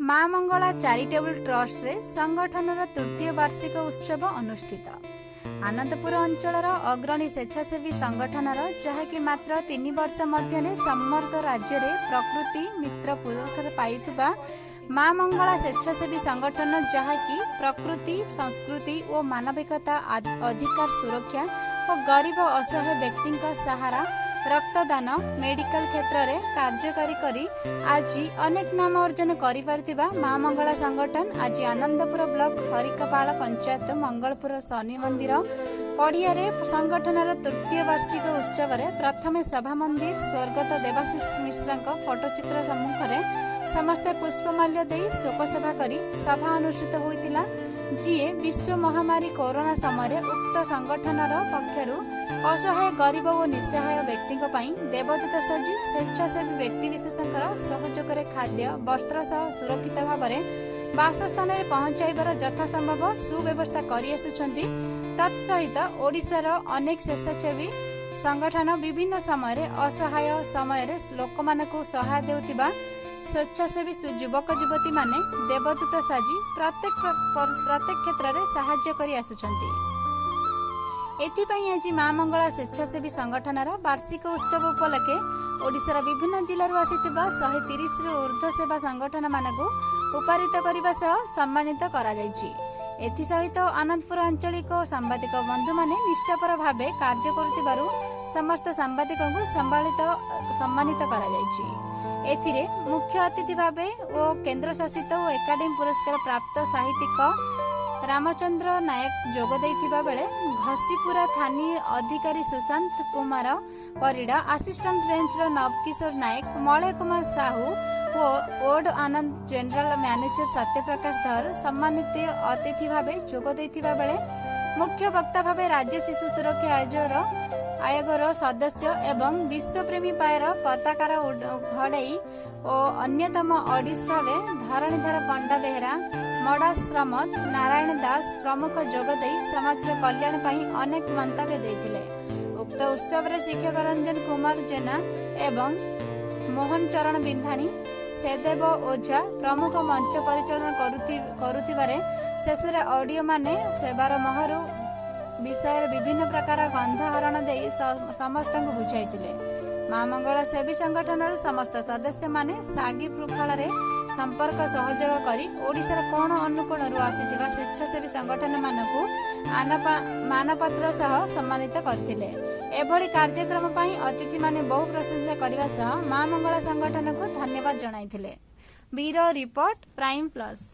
माँ Mangla charitable trust रे संगठनर तृतीय वार्षिक उत्सव अनुष्ठित। आनंदपुर अंचलर अग्रणी स्वेच्छासेवी संगठनर जहाँकि मात्र 3 वर्ष मध्य समग्र राज्य रे प्रकृति मित्र पुरस्कार पाइथुबा माँ मंगला स्वेच्छासेवी संगठन जहाँकि प्रकृति संस्कृति और मानविकता अधिकार सुरक्षा और गरीब असहाय व्यक्ति सहारा रक्तदान मेडिकल क्षेत्र में कार्यकारी करी आज अनेक नाम अर्जन करिपारथिबा माँ मंगला संगठन आज आनंदपुर ब्लॉक हरिकपाल पंचायत मंगलपुर शनि मंदिर पड़िया संगठनर तृतीय वार्षिक उत्सव प्रथम सभा मंदिर स्वर्गत देवाशीष मिश्रा फोटोचित्र सम्मुख में समस्ते पुष्पमाल्य दे शोकसभा करी सभा अनुष्ठित होइतिला। जीए विश्व महामारी कोरोना समय उक्त संगठनर पक्षरु असहाय गरीब और निस्सहाय व्यक्ति देवदूत सजी स्वेच्छासेवी व्यक्ति विशेषकर सहयोग खाद्य वस्त्र सह सुरक्षित भाव में बासस्थान में पहुंचाइबार यथासंभव सुव्यवस्था करिआसुछंती। तत्सहित ओडिशार अनेक स्वेच्छासेवी संगठन विभिन्न समय असहाय समय लोकमानकु सहाय देउतिबा स्वेच्छासेवी युवक युवती माने देवदूत साजी प्रत्येक क्षेत्र में साहाय्य करि आसुछंती। एथिपाई आज माँ मंगला स्वेच्छासेवी संगठनर वार्षिक उत्सव उपलक्षे ओडिशार विभिन्न जिल्लारू आसिथिबा 130 रु ऊर्ध्व सेवा संगठन मानकु उपारित करने सह सम्मानित करा जायछि। एथिसहित आनंदपुर आंचलिक सांबादिक बंधु माने निष्ठापर भावे कार्य करुथिबारु समस्त सांबादिकଙ୍କୁ सम्मानित करा जायछि। एथिरे मुख्य अतिथि भावे और केंद्र शासित और एकाडेमी पुरस्कार प्राप्त साहित्यिक रामचंद्र नायक जोग देइथिबा बेले घसीपुरा थानी अधिकारी सुशांत कुमार परिडा असिस्टेंट रेंज नवकिशोर नायक मलय कुमार साहू और ओड आनंद जनरल मैनेजर सत्यप्रकाश धर सम्मानित अतिथि भावे जोग देइथिबा बेले मुख्य वक्ता भावे राज्य शिशु सुरक्षा आयोगर सदस्य एवं विश्वप्रेमी पायर पताकार घड़ई और अन्यतम ऑडिस भावे धरणीधर पंडा बेहरा मडाश्रम नारायण दास प्रमुख जोगदे समाज कल्याण पाई अनेक मंतव्य देथिले। उक्त उत्सव रे शिक्षक रंजन कुमार जेना एवं मोहन चरण बिंधाणी सेदेव ओझा प्रमुख मंच परिचालन करुथिबारे शेषरे ऑडियो माने सेवार महरु विषय विभिन्न प्रकार गंधहरण दे समस्त बुझाई। माँ मंगला सेवी संगठन समस्त सदस्य माने सागी प्रुफाल संपर्क सहयोग करी ओडिशार कोण अनुकोण आसिथिबा स्वेच्छासेवी संगठन मानकु मानपत्र सह सम्मानित करथिले। एभली कार्यक्रम पई अतिथि माने बहु प्रशंसा करबा सह माँ मंगला संगठन को धन्यवाद जणाइथिले। Bureau report prime plus.